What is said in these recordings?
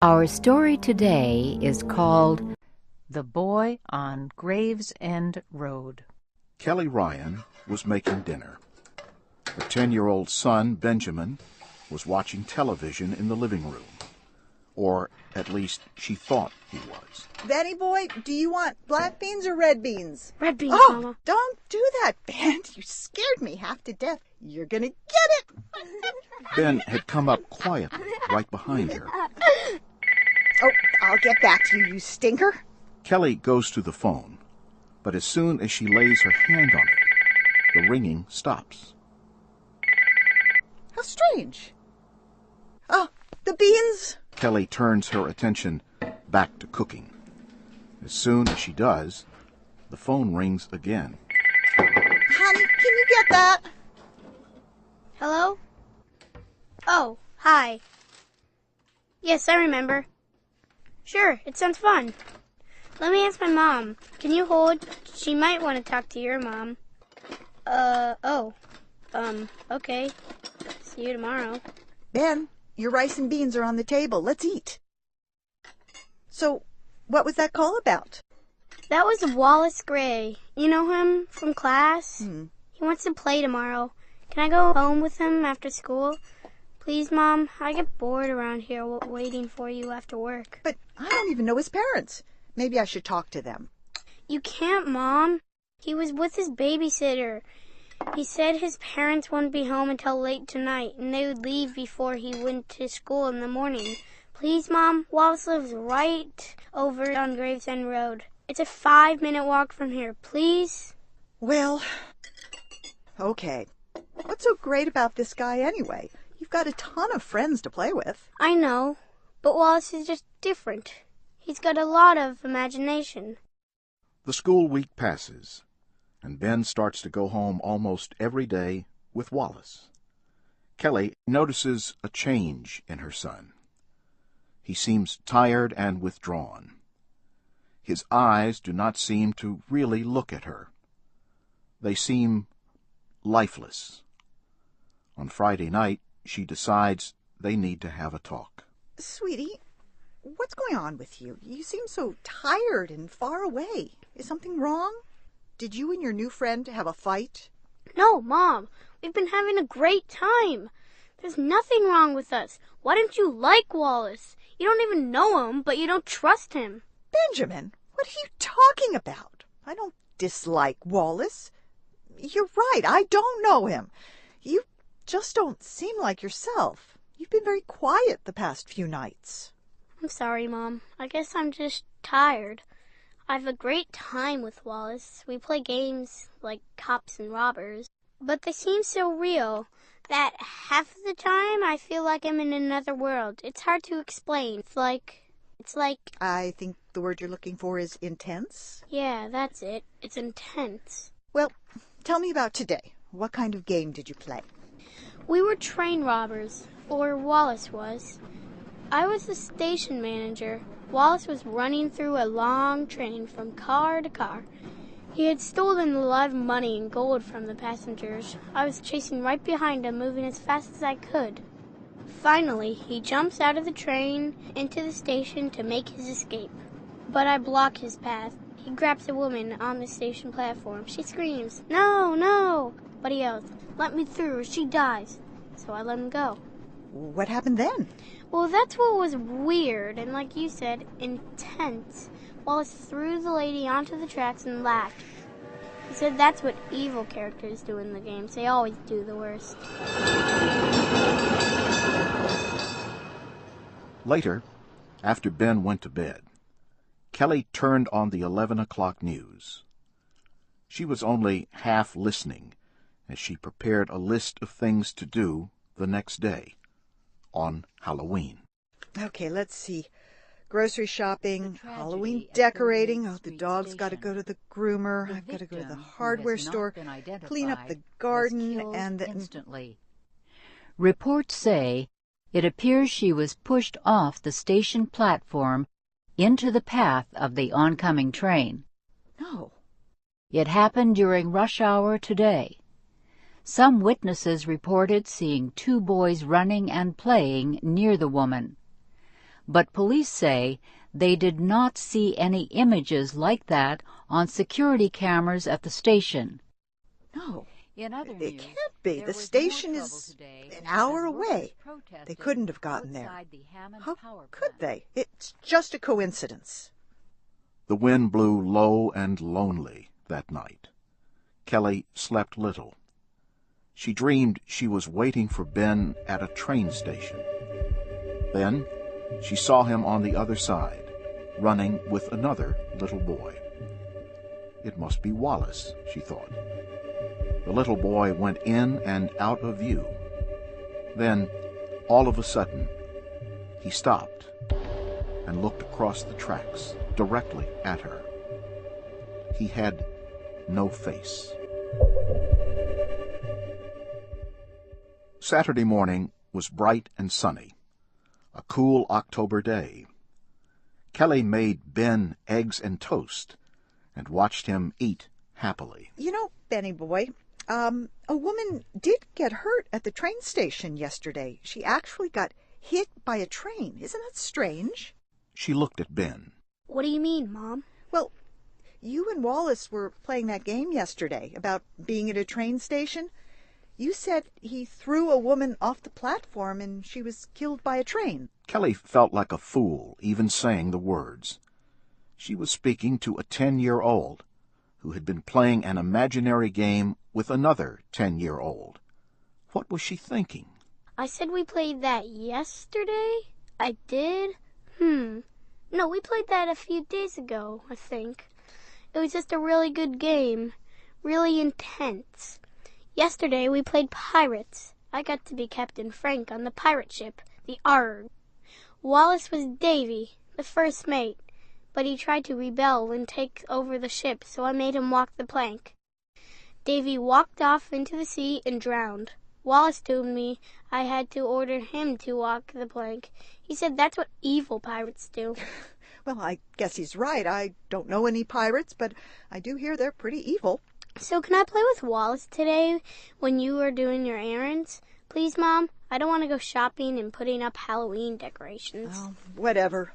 Our story today is called The Boy on Gravesend Road. Kelly Ryan was making dinner. Her 10-year-old son, Benjamin, was watching television in the living room. Or at least she thought he was. Benny boy, do you want black beans or red beans? Red beans, Mama. Don't do that, Ben. You scared me half to death. You're gonna get it. Ben had come up quietly right behind her. Oh, I'll get back to you, you stinker. Kelly goes to the phone, but as soon as she lays her hand on it, the ringing stops. How strange. Oh, the beans. Kelly turns her attention back to cooking. As soon as she does, the phone rings again. Honey, can you get that? Hello? Oh, hi. Yes, I remember. Sure, it sounds fun. Let me ask my mom. Can you hold? She might want to talk to your mom. Okay. See you tomorrow. Ben, your rice and beans are on the table. Let's eat. So, what was that call about? That was Wallace Gray. You know him from class? He wants to play tomorrow. Can I go home with him after school? Please, Mom. I get bored around here waiting for you after work. But I don't even know his parents. Maybe I should talk to them. You can't, Mom. He was with his babysitter. He said his parents wouldn't be home until late tonight, and they would leave before he went to school in the morning. Please, Mom. Wallace lives right over on Gravesend Road. It's a 5-minute walk from here. Please? Well, okay. What's so great about this guy anyway? You've got a ton of friends to play with. I know, but Wallace is just different. He's got a lot of imagination. The school week passes, and Ben starts to go home almost every day with Wallace. Kelly notices a change in her son. He seems tired and withdrawn. His eyes do not seem to really look at her. They seem lifeless. On Friday night, she decides they need to have a talk. Sweetie, what's going on with you? You seem so tired and far away. Is something wrong? Did you and your new friend have a fight? No, Mom. We've been having a great time. There's nothing wrong with us. Why don't you like Wallace? You don't even know him, but you don't trust him. Benjamin, what are you talking about? I don't dislike Wallace. You're right, I don't know him. You just don't seem like yourself. You've been very quiet the past few nights. I'm sorry, Mom. I guess I'm just tired. I have a great time with Wallace. We play games like cops and robbers, but they seem so real that half of the time I feel like I'm in another world. It's hard to explain. It's like... I think the word you're looking for is intense? Yeah, that's it. It's intense. Well, tell me about today. What kind of game did you play? We were train robbers, or Wallace was. I was the station manager. Wallace was running through a long train from car to car. He had stolen a lot of money and gold from the passengers. I was chasing right behind him, moving as fast as I could. Finally, he jumps out of the train into the station to make his escape. But I block his path. He grabs a woman on the station platform. She screams, "No, no!" But he yells, "Let me through or she dies." So I let him go. What happened then? Well, that's what was weird and, like you said, intense. Wallace threw the lady onto the tracks and laughed. He said that's what evil characters do in the games. They always do the worst. Later, after Ben went to bed, Kelly turned on the 11 o'clock news. She was only half listening as she prepared a list of things to do the next day, on Halloween. Okay, let's see. Grocery shopping, Halloween decorating. Oh, the dog's got to go to the groomer. I've got to go to the hardware store, clean up the garden, and instantly. Reports say it appears she was pushed off the station platform into the path of the oncoming train. No. It happened during rush hour today. Some witnesses reported seeing two boys running and playing near the woman. but police say they did not see any images like that on security cameras at the station. No, In other it news, can't be. there The was station more is trouble today an hour as away. workers They protested couldn't have gotten there. outside the Hammond How power could plant. they? It's just a coincidence. The wind blew low and lonely that night. Kelly slept little. She dreamed she was waiting for Ben at a train station. Then she saw him on the other side, running with another little boy. It must be Wallace, she thought. The little boy went in and out of view. Then, all of a sudden, he stopped and looked across the tracks directly at her. He had no face. Saturday morning was bright and sunny, a cool October day. Kelly made Ben eggs and toast and watched him eat happily. You know, Benny boy, a woman did get hurt at the train station yesterday. She actually got hit by a train. Isn't that strange? She looked at Ben. What do you mean, Mom? Well, you and Wallace were playing that game yesterday about being at a train station. You said he threw a woman off the platform and she was killed by a train. Kelly felt like a fool even saying the words. She was speaking to a 10-year-old who had been playing an imaginary game with another 10-year-old. What was she thinking? I said we played that yesterday? I did? No, we played that a few days ago, I think. It was just a really good game. Really intense. Yesterday we played pirates. I got to be Captain Frank on the pirate ship, the Arg. Wallace was Davy, the first mate, but he tried to rebel and take over the ship, so I made him walk the plank. Davy walked off into the sea and drowned. Wallace told me I had to order him to walk the plank. He said that's what evil pirates do. Well, I guess he's right. I don't know any pirates, but I do hear they're pretty evil. So can I play with Wallace today when you are doing your errands? Please, Mom? I don't want to go shopping and putting up Halloween decorations. Oh, whatever.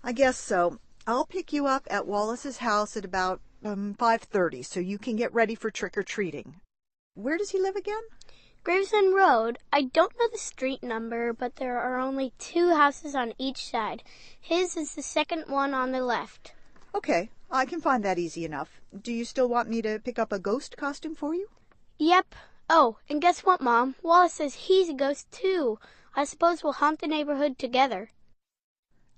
I guess so. I'll pick you up at Wallace's house at about 5:30 so you can get ready for trick-or-treating. Where does he live again? Gravesend Road. I don't know the street number, but there are only 2 houses on each side. His is the second one on the left. Okay, I can find that easy enough. Do you still want me to pick up a ghost costume for you? Yep. Oh, and guess what, Mom? Wallace says he's a ghost, too. I suppose we'll haunt the neighborhood together.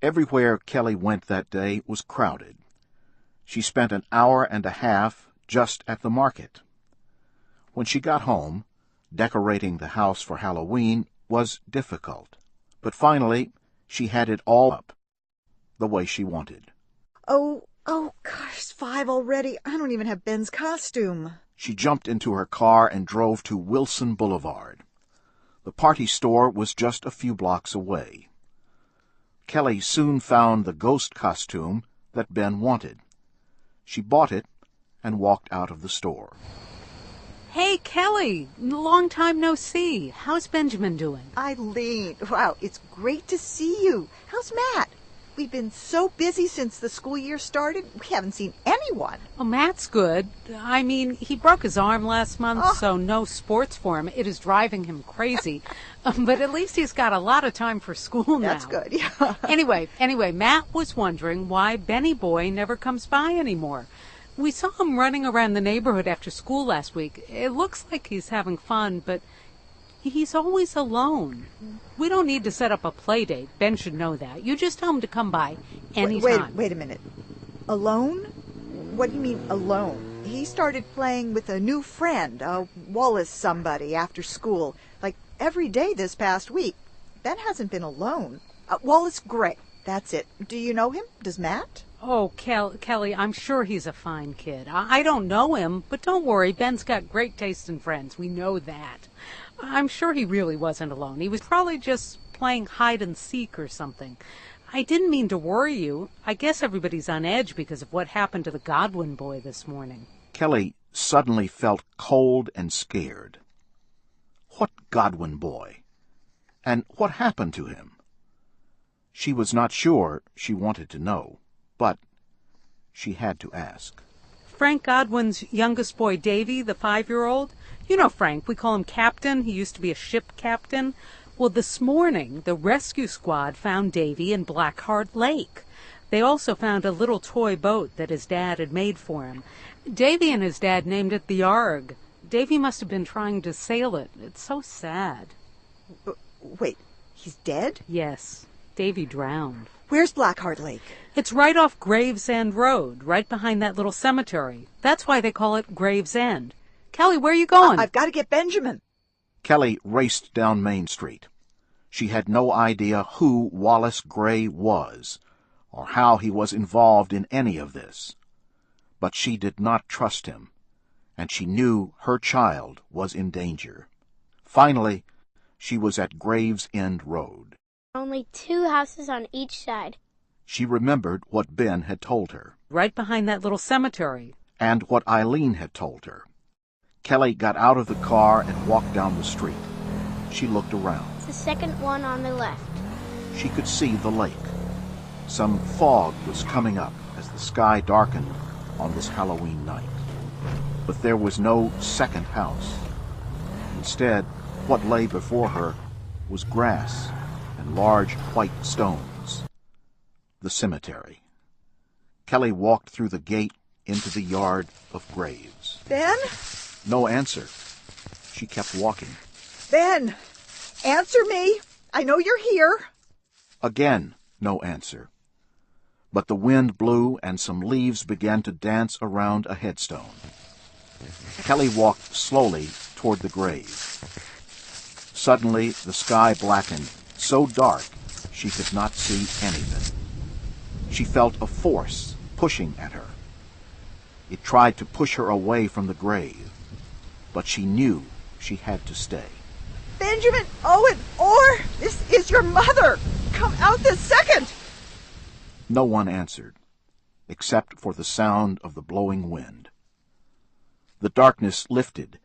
Everywhere Kelly went that day was crowded. She spent an hour and a half just at the market. When she got home, decorating the house for Halloween was difficult, but finally she had it all up the way she wanted. Oh, gosh, it's 5 already. I don't even have Ben's costume. She jumped into her car and drove to Wilson Boulevard. The party store was just a few blocks away. Kelly soon found the ghost costume that Ben wanted. She bought it and walked out of the store. Hey, Kelly, long time no see. How's Benjamin doing? Eileen, wow, it's great to see you. How's Matt? We've been so busy since the school year started, we haven't seen anyone. Oh, Matt's good. I mean, he broke his arm last month, so no sports for him. It is driving him crazy. But at least he's got a lot of time for school now. That's good, yeah. Anyway, Matt was wondering why Benny Boy never comes by anymore. We saw him running around the neighborhood after school last week. It looks like he's having fun, but he's always alone. We don't need to set up a play date. Ben should know that. You just tell him to come by anytime. Wait a minute. Alone? What do you mean, alone? He started playing with a new friend, Wallace somebody, after school. Like, every day this past week. Ben hasn't been alone. Wallace Gray, that's it. Do you know him? Does Matt? Oh, Kelly, I'm sure he's a fine kid. I don't know him, but don't worry. Ben's got great taste in friends. We know that. I'm sure he really wasn't alone. He was probably just playing hide and seek or something. I didn't mean to worry you. I guess everybody's on edge because of what happened to the Godwin boy this morning. Kelly suddenly felt cold and scared. What Godwin boy? And what happened to him? She was not sure she wanted to know, but she had to ask. Frank Godwin's youngest boy, Davy, the 5-year-old. You know Frank, we call him Captain. He used to be a ship captain. Well, this morning, the rescue squad found Davy in Blackheart Lake. They also found a little toy boat that his dad had made for him. Davy and his dad named it the Arg. Davy must have been trying to sail it. It's so sad. Wait, he's dead? Yes, Davy drowned. Where's Blackheart Lake? It's right off Gravesend Road, right behind that little cemetery. That's why they call it Gravesend. Kelly, where are you going? I've got to get Benjamin. Kelly raced down Main Street. She had no idea who Wallace Gray was, or how he was involved in any of this. But she did not trust him, and she knew her child was in danger. Finally, she was at Gravesend Road. Only 2 houses on each side. She remembered what Ben had told her. Right behind that little cemetery. And what Eileen had told her. Kelly got out of the car and walked down the street. She looked around. It's the second one on the left. She could see the lake. Some fog was coming up as the sky darkened on this Halloween night. But there was no second house. Instead, what lay before her was grass and large white stones. The cemetery. Kelly walked through the gate into the yard of graves. Ben? No answer. She kept walking. Ben! Answer me! I know you're here. Again, no answer. But the wind blew and some leaves began to dance around a headstone. Kelly walked slowly toward the grave. Suddenly, the sky blackened, so dark she could not see anything. She felt a force pushing at her. It tried to push her away from the grave, but she knew she had to stay. Benjamin Owen Orr, this is your mother. Come out this second. No one answered, except for the sound of the blowing wind. The darkness lifted.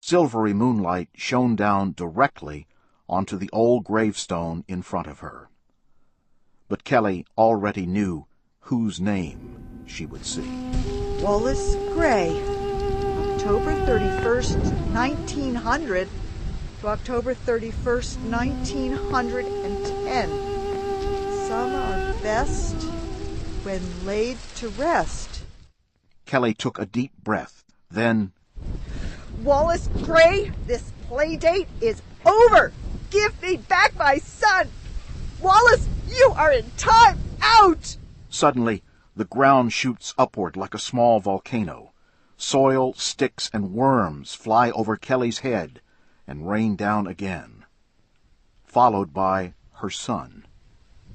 Silvery moonlight shone down directly onto the old gravestone in front of her. But Kelly already knew whose name she would see. Wallace Gray, October 31st, 1900 to October 31st, 1910. Some are best when laid to rest. Kelly took a deep breath, then... Wallace Gray, this play date is over. Give me back my son. Wallace, you are in time out. Suddenly, the ground shoots upward like a small volcano. Soil, sticks, and worms fly over Kelly's head and rain down again, followed by her son,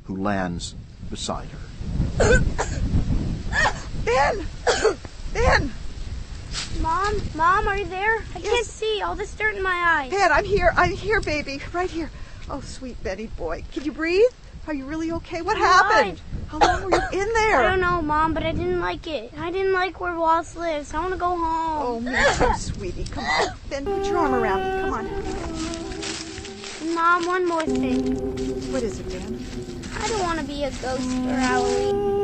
who lands beside her. Ben! Ben! Mom, are you there? I can't see, all this dirt in my eyes. Ben, I'm here, baby, right here. Oh, sweet Benny boy. Can you breathe? Are you really okay? What happened? How long were you in there? I don't know, Mom, but I didn't like it. I didn't like where Wallace lives. I want to go home. Oh, me too, sweetie. Come on. Ben, put your arm around me. Come on. Mom, one more thing. What is it, Ben? I don't want to be a ghost for Halloween.